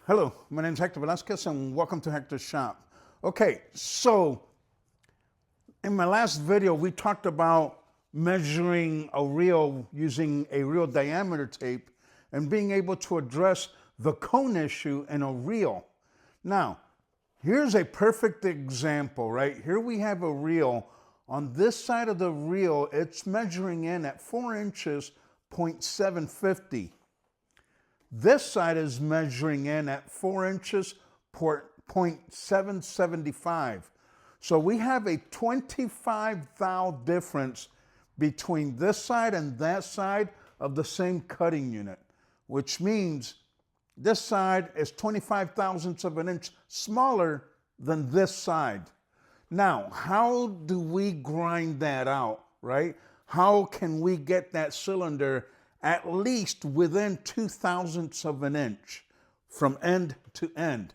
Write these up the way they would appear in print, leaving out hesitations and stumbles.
Hello, my name is Hector Velasquez and welcome to Hector's Shop. Okay, so in my last video we talked about measuring a reel using a reel diameter tape and being able to address the cone issue in a reel. Now, here's a perfect example, right? Here we have a reel. On this side of the reel, it's measuring in at 4 inches, 0.750. This side is measuring in at 4 inches, 0.775. So we have a 25 thou difference between this side and that side of the same cutting unit, which means this side is 25 thousandths of an inch smaller than this side. Now, how do we grind that out, right? How can we get that cylinder at least within 2 thousandths of an inch from end to end?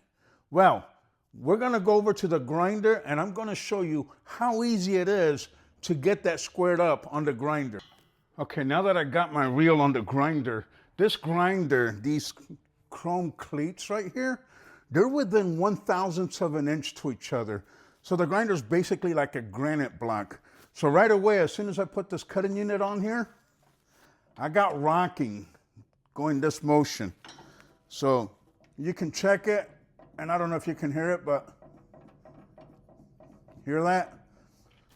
Well, we're gonna go over to the grinder and I'm gonna show you how easy it is to get that squared up on the grinder. Okay, now that I got my reel on the grinder, this grinder, these chrome cleats right here, they're within 1 thousandths of an inch to each other. So the grinder's basically like a granite block. So right away, as soon as I put this cutting unit on here, I got rocking going this motion. So you can check it, and I don't know if you can hear it, but hear that?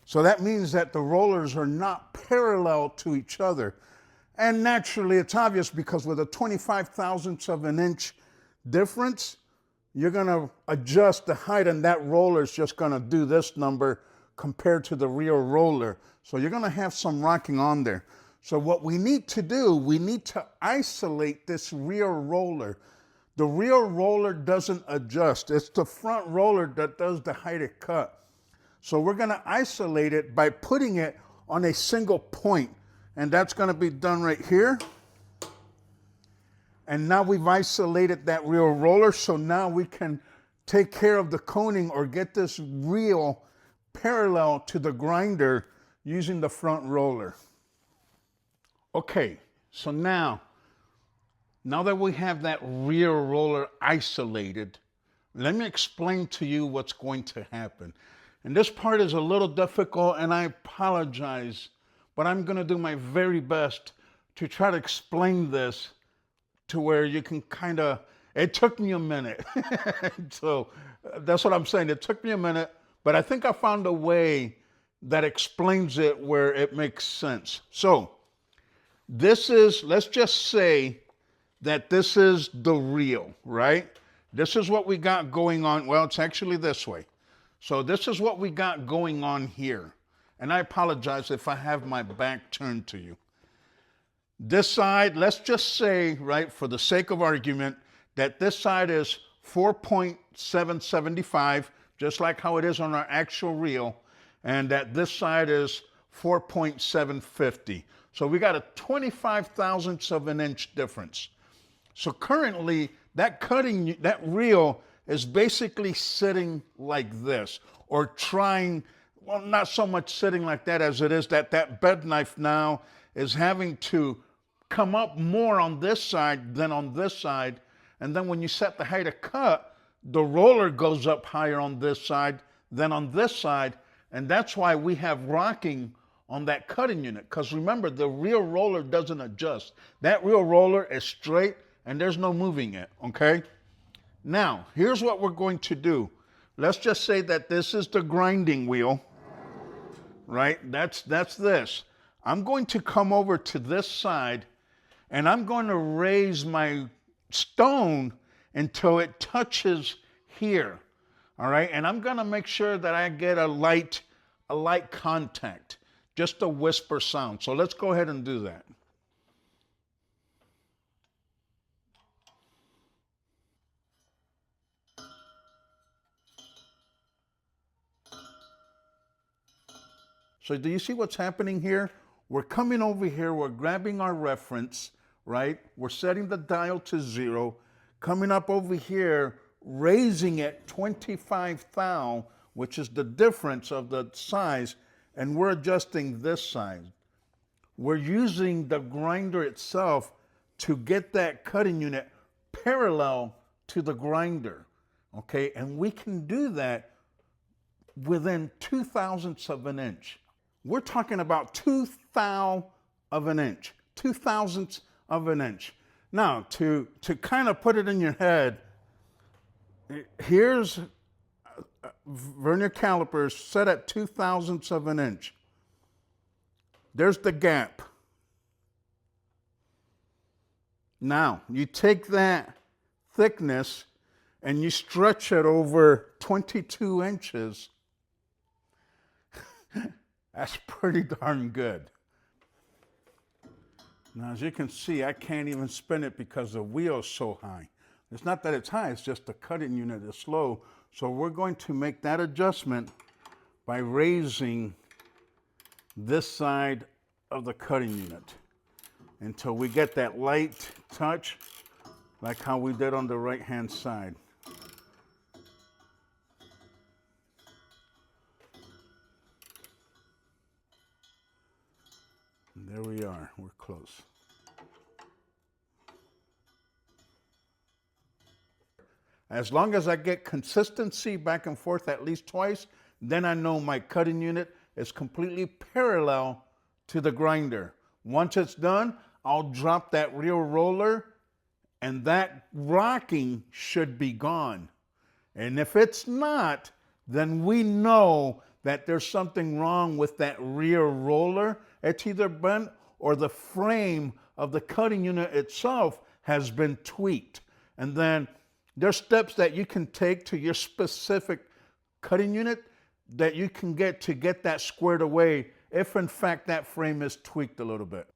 So that means that the rollers are not parallel to each other. And naturally, it's obvious because with a 25 thousandths of an inch difference, you're gonna adjust the height and that roller is just gonna do this number compared to the rear roller. So you're gonna have some rocking on there. So what we need to do, we need to isolate this rear roller. The rear roller doesn't adjust. It's the front roller that does the height of cut. So we're gonna isolate it by putting it on a single point. And that's gonna be done right here. And now we've isolated that rear roller, so now we can take care of the coning or get this reel parallel to the grinder using the front roller. Okay, so now that we have that rear roller isolated, let me explain to you what's going to happen. And this part is a little difficult and I apologize, but I'm gonna do my very best to try to explain this to where you can it took me a minute. So that's what I'm saying, it took me a minute, but I think I found a way that explains it where it makes sense. So this is, let's just say that this is the reel, right? This is what we got going on. Well, it's actually this way. So this is what we got going on here. And I apologize if I have my back turned to you. This side, let's just say, right, for the sake of argument, that this side is 4.775, just like how it is on our actual reel, and that this side is 4.750. So we got a 25 thousandths of an inch difference. So currently, that reel is basically sitting like this, or trying, well, not so much sitting like that as it is that bed knife now is having to come up more on this side than on this side. And then when you set the height of cut, the roller goes up higher on this side than on this side. And that's why we have rocking on that cutting unit. Because remember, the rear roller doesn't adjust. That rear roller is straight and there's no moving it, okay? Now, here's what we're going to do. Let's just say that this is the grinding wheel, right? That's this. I'm going to come over to this side and I'm going to raise my stone until it touches here, all right? And I'm gonna make sure that I get a light contact, just a whisper sound. So let's go ahead and do that. So do you see what's happening here? We're coming over here, we're grabbing our reference, right? We're setting the dial to 0, coming up over here, raising it 25 thou, which is the difference of the size, and we're adjusting this side. We're using the grinder itself to get that cutting unit parallel to the grinder, okay? And we can do that within 2 thousandths of an inch. We're talking about 2 thou of an inch, 2 thousandths of an inch. Now, to kind of put it in your head, here's vernier calipers set at 2 thousandths of an inch. There's the gap. Now, you take that thickness and you stretch it over 22 inches. That's pretty darn good. Now, as you can see, I can't even spin it because the wheel is so high. It's not that it's high, it's just the cutting unit is slow. So we're going to make that adjustment by raising this side of the cutting unit until we get that light touch, like how we did on the right-hand side. And there we are, we're close. As long as I get consistency back and forth at least twice, then I know my cutting unit is completely parallel to the grinder. Once it's done, I'll drop that rear roller and that rocking should be gone. And if it's not, then we know that there's something wrong with that rear roller. It's either bent or the frame of the cutting unit itself has been tweaked. And then there's steps that you can take to your specific cutting unit that you can get to get that squared away if in fact that frame is tweaked a little bit.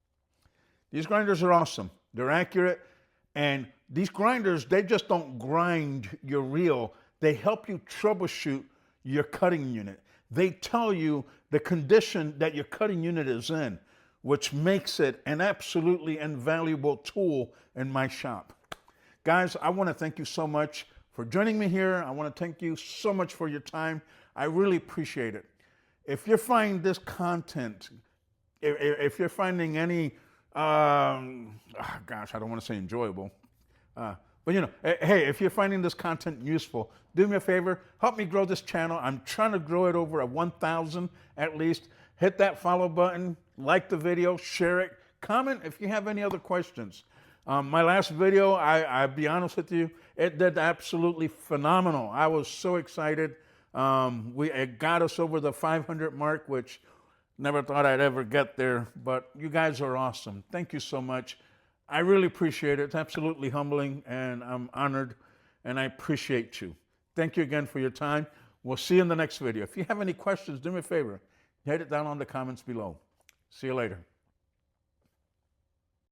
These grinders are awesome. They're accurate, and these grinders, they just don't grind your reel. They help you troubleshoot your cutting unit. They tell you the condition that your cutting unit is in, which makes it an absolutely invaluable tool in my shop. Guys, I want to thank you so much for joining me here. I want to thank you so much for your time. I really appreciate it. If you're finding this content, if you're finding any, gosh, I don't want to say enjoyable, but you know, hey, if you're finding this content useful, do me a favor, help me grow this channel. I'm trying to grow it over 1,000 at least. Hit that follow button, like the video, share it, comment if you have any other questions. My last video, I'll be honest with you, it did absolutely phenomenal. I was so excited. It got us over the 500 mark, which never thought I'd ever get there, but you guys are awesome. Thank you so much. I really appreciate it. It's absolutely humbling, and I'm honored, and I appreciate you. Thank you again for your time. We'll see you in the next video. If you have any questions, do me a favor. Hit it down on the comments below. See you later.